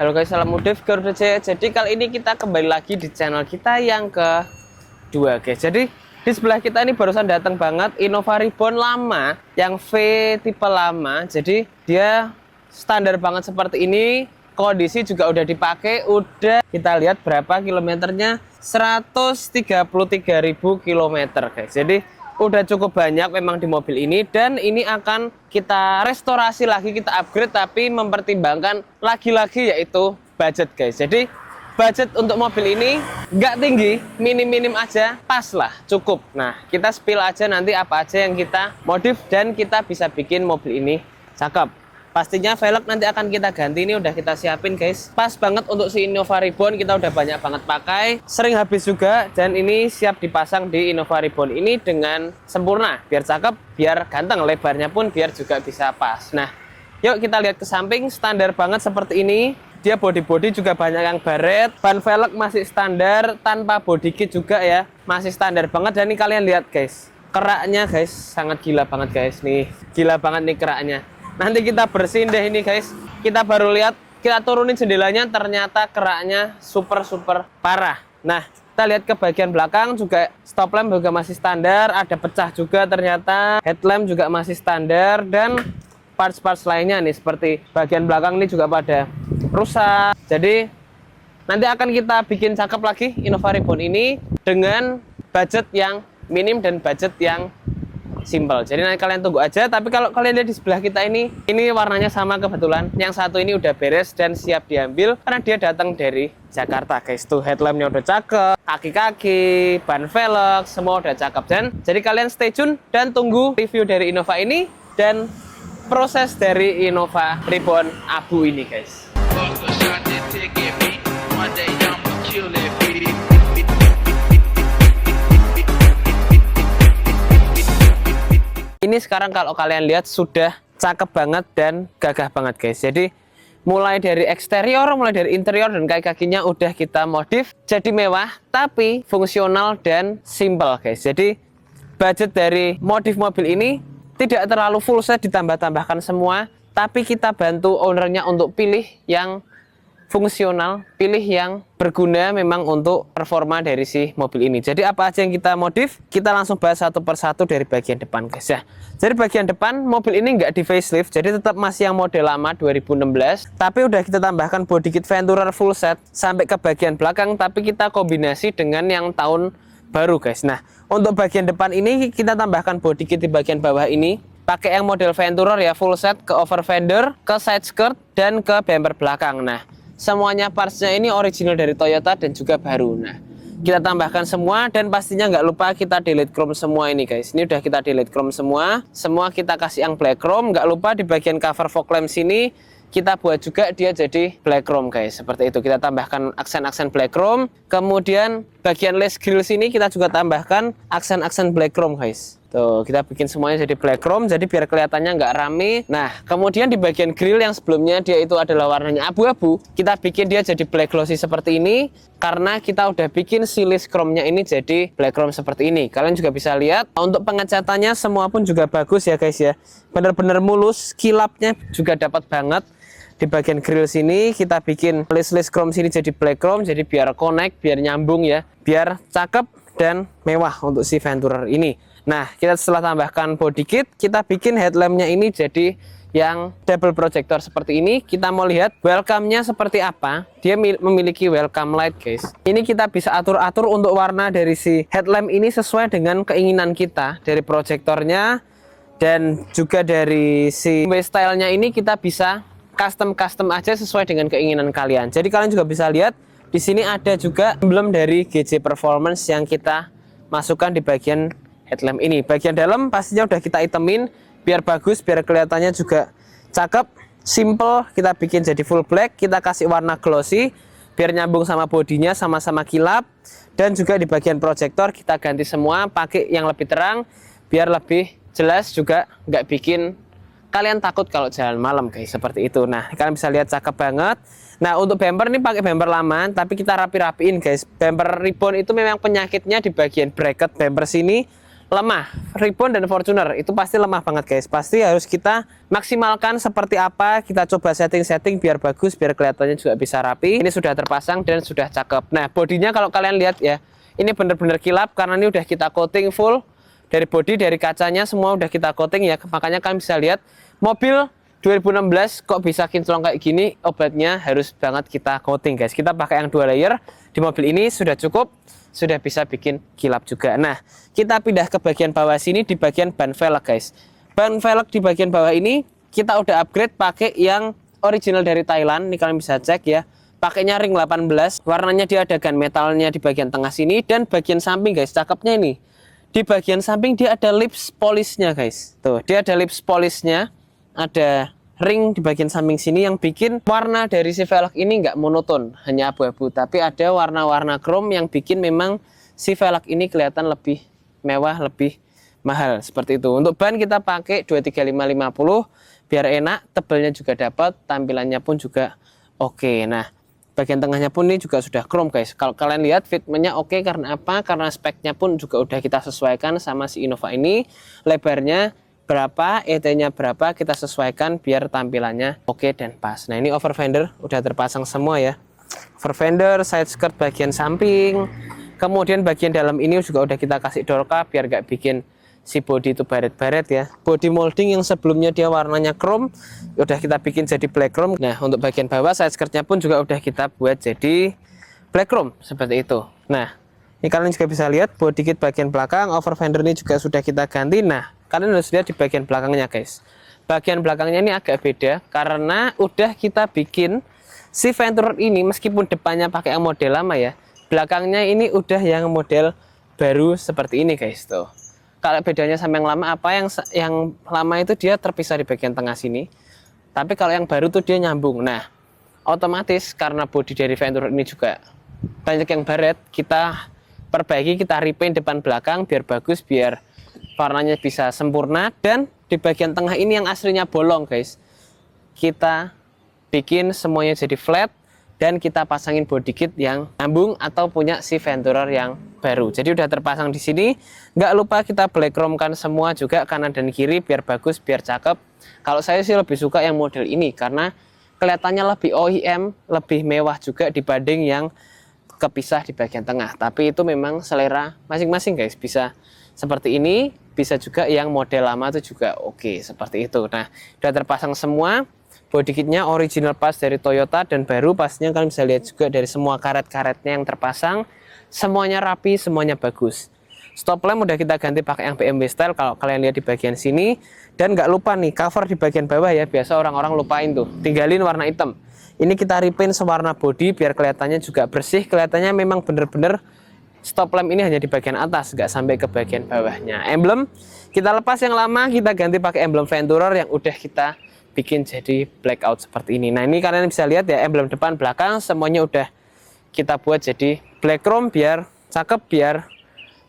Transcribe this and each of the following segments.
Halo guys, salam Mudif Garuda Jaya. Jadi kali ini kita kembali lagi di channel kita yang kedua guys. Jadi di sebelah kita ini barusan datang banget Innova Reborn lama, yang V tipe lama. Jadi dia standar banget seperti ini. Kondisi juga udah dipakai, udah kita lihat berapa kilometernya, 133.000 kilometer guys. Jadi udah cukup banyak memang di mobil ini, dan ini akan kita restorasi lagi, kita upgrade, tapi mempertimbangkan lagi-lagi yaitu budget guys. Jadi budget untuk mobil ini nggak tinggi, minim-minim aja, pas lah, cukup. Nah, kita spill aja nanti apa aja yang kita modif dan kita bisa bikin mobil ini cakep. Pastinya velg nanti akan kita ganti, ini udah kita siapin guys. Pas banget untuk si Innova Reborn, kita udah banyak banget pakai, sering habis juga, dan ini siap dipasang di Innova Reborn ini dengan sempurna, biar cakep, biar ganteng, lebarnya pun biar juga bisa pas. Nah, yuk kita lihat ke samping, standar banget seperti ini. Dia body-body juga banyak yang baret, ban velg masih standar, tanpa body kit juga ya, masih standar banget. Dan ini kalian lihat guys, keraknya guys, sangat gila banget guys, nih gila banget nih keraknya. Nanti kita bersihin deh ini guys. Kita baru lihat, kita turunin jendelanya, ternyata keraknya super parah. Nah, kita lihat ke bagian belakang juga, stop lamp juga masih standar, ada pecah juga ternyata, headlamp juga masih standar, dan parts-parts lainnya nih seperti bagian belakang ini juga pada rusak. Jadi nanti akan kita bikin cakep lagi Innova Reborn ini dengan budget yang minim dan budget yang simple. Jadi nanti kalian tunggu aja. Tapi kalau kalian lihat di sebelah kita ini warnanya sama kebetulan. Yang satu ini udah beres dan siap diambil karena dia datang dari Jakarta guys. Tuh headlampnya udah cakep, kaki-kaki, ban velg, semua udah cakep. Dan jadi kalian stay tune dan tunggu review dari Innova ini dan proses dari Innova Reborn abu ini guys. Ini sekarang kalau kalian lihat sudah cakep banget dan gagah banget guys. Jadi mulai dari eksterior, mulai dari interior dan kaki-kakinya udah kita modif jadi mewah tapi fungsional dan simple guys. Jadi budget dari modif mobil ini tidak terlalu full set ditambah-tambahkan semua, tapi kita bantu ownernya untuk pilih yang fungsional, pilih yang berguna memang untuk performa dari si mobil ini. Jadi apa aja yang kita modif, kita langsung bahas satu persatu dari bagian depan guys ya. Jadi bagian depan mobil ini nggak di facelift, jadi tetap masih yang model lama 2016, tapi udah kita tambahkan body kit Venturer full set sampai ke bagian belakang, tapi kita kombinasi dengan yang tahun baru guys. Nah, untuk bagian depan ini kita tambahkan body kit di bagian bawah ini, pakai yang model Venturer ya, full set ke over fender, ke side skirt, dan ke bumper belakang. Nah, semuanya partsnya ini original dari Toyota dan juga baru. Nah, kita tambahkan semua dan pastinya nggak lupa kita delete chrome semua ini guys. Ini udah kita delete chrome semua kita kasih yang black chrome. Nggak lupa di bagian cover fog lamp sini kita buat juga dia jadi black chrome guys. Seperti itu, kita tambahkan aksen-aksen black chrome. Kemudian bagian lace grill sini kita juga tambahkan aksen-aksen black chrome guys. Tuh, kita bikin semuanya jadi black chrome, jadi biar kelihatannya nggak rame. Nah, kemudian di bagian grill yang sebelumnya dia itu adalah warnanya abu-abu, kita bikin dia jadi black glossy seperti ini, karena kita udah bikin silis chrome-nya ini jadi black chrome seperti ini. Kalian juga bisa lihat, untuk pengecatannya semua pun juga bagus ya guys ya. Bener-bener mulus, kilapnya juga dapat banget. Di bagian grill sini kita bikin list chrome sini jadi black chrome, jadi biar connect, biar nyambung ya, biar cakep dan mewah untuk si Venturer ini. Nah, kita setelah tambahkan body kit, kita bikin headlampnya ini jadi yang double projector seperti ini. Kita mau lihat welcome-nya seperti apa. Dia memiliki welcome light guys. Ini kita bisa atur-atur untuk warna dari si headlamp ini sesuai dengan keinginan kita, dari projectornya dan juga dari si style-nya ini kita bisa custom aja sesuai dengan keinginan kalian. Jadi kalian juga bisa lihat di sini ada juga emblem dari GJ Performance yang kita masukkan di bagian headlamp ini. Bagian dalam pastinya udah kita itemin biar bagus, biar kelihatannya juga cakep, simple. Kita bikin jadi full black, kita kasih warna glossy biar nyambung sama bodinya, sama-sama kilap. Dan juga di bagian proyektor kita ganti semua pakai yang lebih terang biar lebih jelas, juga nggak bikin kalian takut kalau jalan malam guys, seperti itu. Nah, kalian bisa lihat cakep banget. Nah, untuk bumper ini pakai bumper lama, tapi kita rapi-rapiin guys. Bumper Reborn itu memang penyakitnya di bagian bracket bumper sini lemah. Ribbon dan Fortuner itu pasti lemah banget guys. Pasti harus kita maksimalkan seperti apa. Kita coba setting-setting biar bagus, biar kelihatannya juga bisa rapi. Ini sudah terpasang dan sudah cakep. Nah, bodinya kalau kalian lihat ya, ini bener-bener kilap karena ini udah kita coating full. Dari bodi, dari kacanya semua udah kita coating ya. Makanya kalian bisa lihat mobil 2016 kok bisa kinclong kayak gini. Obatnya harus banget kita coating guys. Kita pakai yang 2 layer. Di mobil ini sudah cukup, sudah bisa bikin kilap juga. Nah, kita pindah ke bagian bawah sini di bagian ban velg guys. Ban velg di bagian bawah ini kita udah upgrade pakai yang original dari Thailand. Ini kalian bisa cek ya. Pakainya ring 18. Warnanya dia ada gun metalnya di bagian tengah sini dan bagian samping guys. Cakepnya ini. Di bagian samping dia ada lips polishnya guys. Tuh, dia ada lips polishnya. Ada ring di bagian samping sini yang bikin warna dari si velg ini nggak monoton, hanya abu-abu, tapi ada warna-warna chrome yang bikin memang si velg ini kelihatan lebih mewah, lebih mahal seperti itu. Untuk ban kita pakai 23550 biar enak, tebalnya juga dapat, tampilannya pun juga oke. Nah, bagian tengahnya pun ini juga sudah chrome guys. Kalau kalian lihat fitmentnya oke, karena apa? Karena speknya pun juga udah kita sesuaikan sama si Innova ini. Lebarnya berapa, ET-nya berapa, kita sesuaikan biar tampilannya oke dan pas. Nah, ini over fender udah terpasang semua ya. Over fender, side skirt bagian samping. Kemudian bagian dalam ini juga udah kita kasih door cap biar gak bikin si body itu baret-baret ya. Body molding yang sebelumnya dia warnanya chrome udah kita bikin jadi black chrome. Nah, untuk bagian bawah side skirtnya pun juga udah kita buat jadi black chrome seperti itu. Nah, ini kalian juga bisa lihat body kit bagian belakang, over fender ini juga sudah kita ganti. Nah, kalian harus lihat di bagian belakangnya guys. Bagian belakangnya ini agak beda karena udah kita bikin si Venturer ini meskipun depannya pakai yang model lama ya, belakangnya ini udah yang model baru seperti ini guys tuh. Kalau bedanya sama yang lama apa, yang lama itu dia terpisah di bagian tengah sini. Tapi kalau yang baru tuh dia nyambung. Nah, otomatis karena bodi dari Venturer ini juga banyak yang baret, kita perbaiki, kita repaint depan belakang biar bagus, biar warnanya bisa sempurna. Dan di bagian tengah ini yang aslinya bolong guys, kita bikin semuanya jadi flat dan kita pasangin body kit yang nyambung atau punya si Venturer yang baru. Jadi udah terpasang di sini. Nggak lupa kita black chrome kan semua juga kanan dan kiri biar bagus, biar cakep. Kalau saya sih lebih suka yang model ini karena kelihatannya lebih OEM, lebih mewah juga dibanding yang kepisah di bagian tengah. Tapi itu memang selera masing-masing guys. Bisa seperti ini, bisa juga yang model lama itu juga oke seperti itu. Nah, udah terpasang semua. Body kitnya original pas dari Toyota dan baru, pastinya kalian bisa lihat juga dari semua karet-karetnya yang terpasang. Semuanya rapi, semuanya bagus. Stop lamp udah kita ganti pakai yang BMW style kalau kalian lihat di bagian sini. Dan nggak lupa nih cover di bagian bawah ya, biasa orang-orang lupain tuh, tinggalin warna hitam. Ini kita repaint sewarna body biar kelihatannya juga bersih, kelihatannya memang bener-bener stop lamp ini hanya di bagian atas, nggak sampai ke bagian bawahnya. Emblem kita lepas yang lama, kita ganti pakai emblem Venturer yang udah kita bikin jadi blackout seperti ini. Nah, ini kalian bisa lihat ya, emblem depan belakang semuanya udah kita buat jadi black chrome biar cakep, biar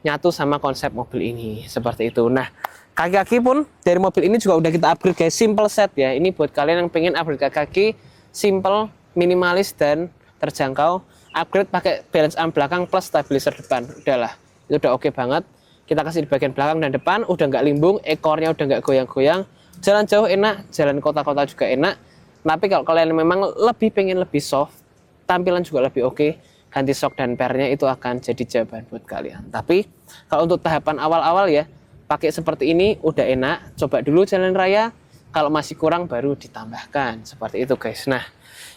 nyatu sama konsep mobil ini seperti itu. Nah, kaki-kaki pun dari mobil ini juga udah kita upgrade guys, simple set ya. Ini buat kalian yang pengen upgrade kaki-kaki simple, minimalis dan terjangkau. Upgrade pakai balance arm belakang plus stabilizer depan. Udahlah, itu udah oke banget. Kita kasih di bagian belakang dan depan, udah nggak limbung, ekornya udah nggak goyang-goyang. Jalan jauh enak, jalan kota-kota juga enak. Tapi kalau kalian memang pengen lebih soft, tampilan juga lebih oke, ganti shock dan pernya itu akan jadi jawaban buat kalian. Tapi kalau untuk tahapan awal-awal ya, pakai seperti ini udah enak. Coba dulu jalan raya, kalau masih kurang baru ditambahkan seperti itu guys. Nah,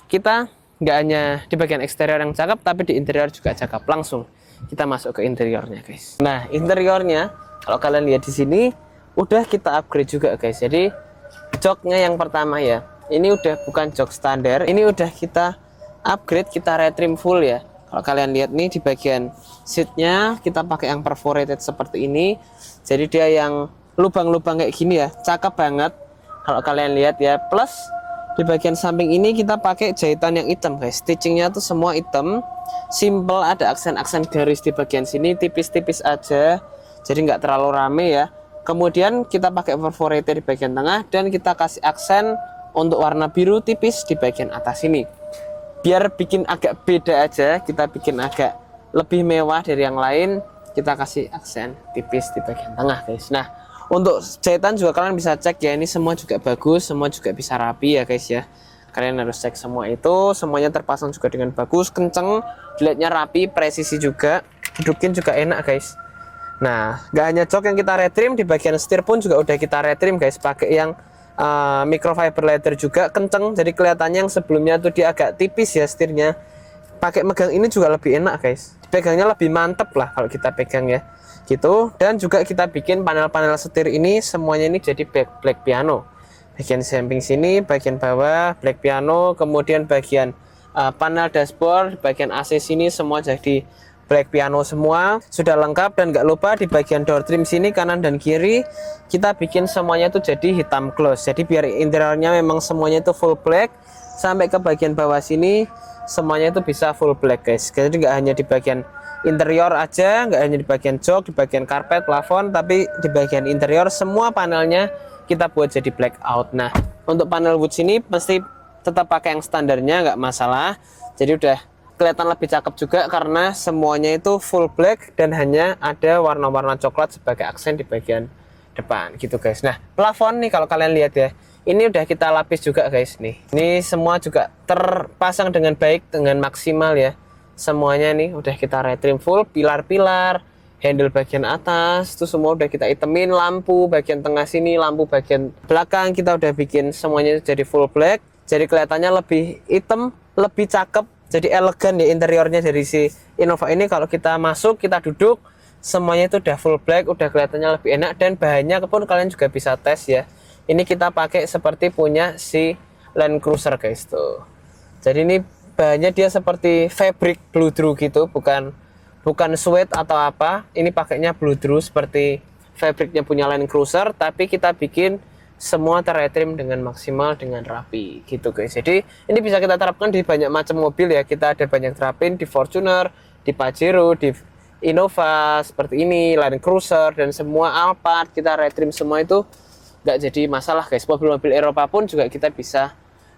kita nggak hanya di bagian eksterior yang cakep, tapi di interior juga cakep. Langsung kita masuk ke interiornya guys. Nah, interiornya kalau kalian lihat di sini udah kita upgrade juga guys. Jadi joknya yang pertama ya, ini udah bukan jok standar, ini udah kita upgrade, kita retrim full ya. Kalau kalian lihat nih di bagian seatnya kita pakai yang perforated seperti ini. Jadi dia yang lubang-lubang kayak gini ya, cakep banget kalau kalian lihat ya. Plus di bagian samping ini kita pakai jahitan yang hitam guys, stitchingnya tuh semua hitam, simple, ada aksen-aksen garis di bagian sini tipis-tipis aja, jadi nggak terlalu rame ya. Kemudian kita pakai perforated di bagian tengah dan kita kasih aksen untuk warna biru tipis di bagian atas ini. Biar bikin agak beda aja, kita bikin agak lebih mewah dari yang lain. kita kasih aksen tipis di bagian tengah guys. Nah, untuk jahitan juga kalian bisa cek ya, ini semua juga bagus, semua juga bisa rapi ya guys ya. Kalian harus cek semua itu, semuanya terpasang juga dengan bagus, kenceng, dilihatnya rapi, presisi juga, dudukin juga enak guys. Nah, gak hanya jok yang kita retrim, di bagian setir pun juga udah kita retrim guys, pakai yang microfiber leather juga, kenceng, jadi kelihatannya yang sebelumnya tuh dia agak tipis ya setirnya. Pakai megang ini juga lebih enak guys, pegangnya lebih mantep lah kalau kita pegang ya gitu. Dan juga kita bikin panel-panel setir ini semuanya ini jadi black piano, bagian samping sini, bagian bawah black piano, kemudian bagian panel dashboard, bagian AC sini semua jadi black piano semua, sudah lengkap. Dan nggak lupa di bagian door trim sini kanan dan kiri kita bikin semuanya itu jadi hitam gloss, jadi biar interiornya memang semuanya itu full black. Sampai ke bagian bawah sini semuanya itu bisa full black guys, jadi nggak hanya di bagian interior aja, nggak hanya di bagian jok, di bagian karpet, plafon, tapi di bagian interior semua panelnya kita buat jadi black out. Nah, untuk panel wood sini pasti tetap pakai yang standarnya, nggak masalah, jadi udah kelihatan lebih cakep juga karena semuanya itu full black dan hanya ada warna-warna coklat sebagai aksen di bagian depan gitu guys. Nah, plafon nih kalau kalian lihat ya, ini udah kita lapis juga guys nih. Ini semua juga terpasang dengan baik, dengan maksimal ya. Semuanya nih udah kita retrim full, pilar-pilar, handle bagian atas itu semua udah kita itemin, lampu bagian tengah sini, lampu bagian belakang kita udah bikin semuanya jadi full black. Jadi kelihatannya lebih hitam, lebih cakep, jadi elegan ya interiornya dari si Innova ini. Kalau kita masuk, kita duduk, semuanya itu udah full black, udah kelihatannya lebih enak. Dan bahannya pun kalian juga bisa tes ya. Ini kita pakai seperti punya si Land Cruiser guys tuh. Jadi ini bahannya dia seperti fabric bludru gitu, bukan suede atau apa. Ini pakainya bludru seperti fabricnya punya Land Cruiser, tapi kita bikin semua terretrim dengan maksimal, dengan rapi gitu guys. Jadi ini bisa kita terapkan di banyak macam mobil ya. Kita ada banyak terapin di Fortuner, di Pajero, di Innova seperti ini, Land Cruiser dan semua Alphard kita retrim semua itu nggak jadi masalah guys. Mobil-mobil Eropa pun juga kita bisa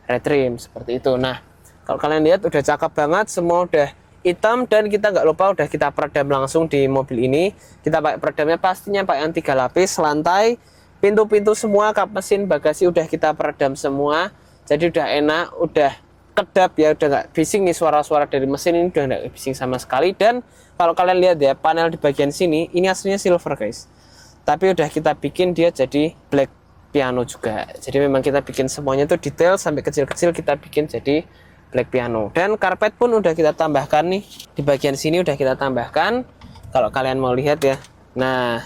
retrim seperti itu. Nah, kalau kalian lihat udah cakep banget, semua udah hitam. Dan kita nggak lupa udah kita peredam langsung di mobil ini. Kita pakai peredamnya pastinya pakai yang 3 lapis, lantai, pintu-pintu semua, kap mesin, bagasi udah kita peredam semua. Jadi udah enak, udah kedap ya, udah nggak bising nih, suara-suara dari mesin ini udah nggak bising sama sekali. Dan kalau kalian lihat ya, panel di bagian sini ini aslinya silver guys, tapi udah kita bikin dia jadi black piano juga. Jadi memang kita bikin semuanya tuh detail sampai kecil-kecil kita bikin jadi black piano. Dan karpet pun udah kita tambahkan nih, di bagian sini udah kita tambahkan kalau kalian mau lihat ya. Nah,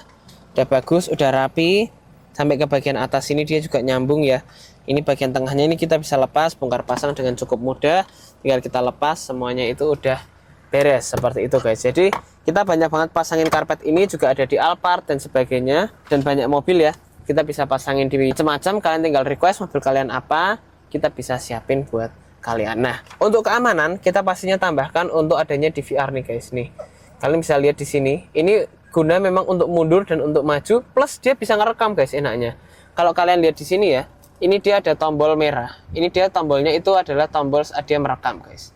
udah bagus, udah rapi. Sampai ke bagian atas ini dia juga nyambung ya. Ini bagian tengahnya ini kita bisa lepas, bongkar pasang dengan cukup mudah. Tinggal kita lepas, semuanya itu udah beres seperti itu guys. Jadi kita banyak banget pasangin karpet ini, juga ada di Alphard dan sebagainya, dan banyak mobil ya. Kita bisa pasangin di macam-macam, kalian tinggal request mobil kalian apa, kita bisa siapin buat kalian. Nah, untuk keamanan kita pastinya tambahkan untuk adanya DVR nih guys nih. Kalian bisa lihat di sini, ini guna memang untuk mundur dan untuk maju, plus dia bisa ngerekam guys enaknya. Kalau kalian lihat di sini ya, ini dia ada tombol merah. Ini dia tombolnya itu adalah tombol dia merekam guys.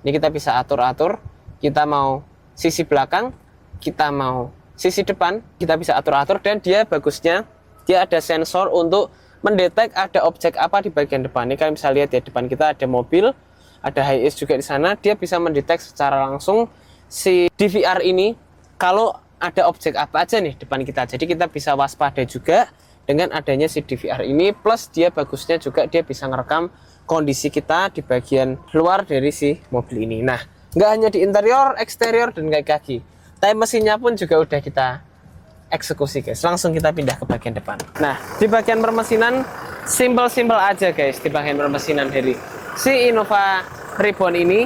Ini kita bisa atur-atur, kita mau sisi belakang, kita mau sisi depan, kita bisa atur-atur. Dan dia bagusnya dia ada sensor untuk mendetek ada objek apa di bagian depan. Ini kalian bisa lihat ya, depan kita ada mobil, ada Hiace juga di sana. Dia bisa mendetek secara langsung si DVR ini kalau ada objek apa aja nih depan kita. Jadi kita bisa waspada juga dengan adanya si DVR ini. Plus dia bagusnya juga dia bisa ngerekam kondisi kita di bagian luar dari si mobil ini. Nah, nggak hanya di interior, eksterior, dan kaki. Tapi mesinnya pun juga udah kita eksekusi guys. Langsung kita pindah ke bagian depan. Nah, di bagian permesinan simple aja guys. Di bagian permesinan dari si Innova Reborn ini,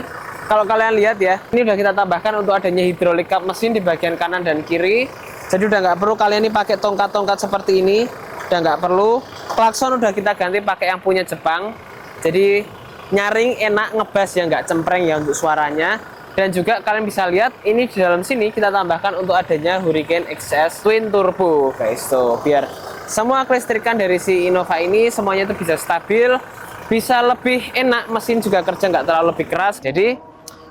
kalau kalian lihat ya, ini udah kita tambahkan untuk adanya hidrolik kap mesin di bagian kanan dan kiri. Jadi udah nggak perlu kalian ini pakai tongkat-tongkat seperti ini, udah nggak perlu. Klakson udah kita ganti pakai yang punya Jepang. Jadi nyaring enak, ngebas ya, nggak cempreng ya untuk suaranya. Dan juga kalian bisa lihat ini di dalam sini kita tambahkan untuk adanya Hurricane XS Twin Turbo guys. Tuh, biar semua kelistrikan dari si Innova ini semuanya itu bisa stabil, bisa lebih enak, mesin juga kerja nggak terlalu lebih keras. Jadi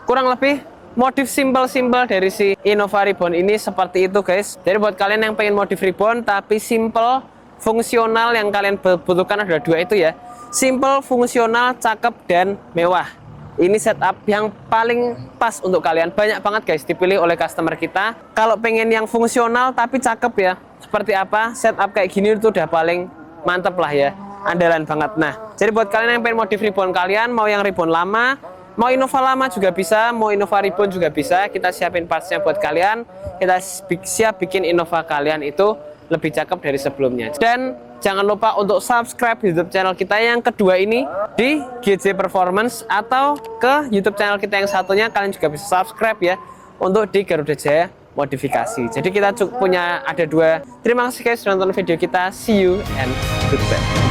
kurang lebih modif simple-simple dari si Innova Reborn ini seperti itu guys. Jadi buat kalian yang pengen modif Reborn tapi simple, fungsional, yang kalian butuhkan ada dua itu ya. Simple, fungsional, cakep, dan mewah. Ini setup yang paling pas untuk kalian. Banyak banget guys dipilih oleh customer kita. Kalau pengen yang fungsional tapi cakep ya, seperti apa, setup kayak gini itu udah paling mantep lah ya. Andalan banget. Nah, jadi buat kalian yang pengen modif Reborn kalian, mau yang Reborn lama, mau Innova lama juga bisa, mau Innova Reborn juga bisa. Kita siapin partsnya buat kalian. Kita siap bikin Innova kalian itu lebih cakep dari sebelumnya. Dan jangan lupa untuk subscribe YouTube channel kita yang kedua ini di GJ Performance, atau ke YouTube channel kita yang satunya kalian juga bisa subscribe ya, untuk di Garuda Jaya Modifikasi. Jadi kita punya ada dua. Terima kasih guys sudah nonton video kita. See you and goodbye.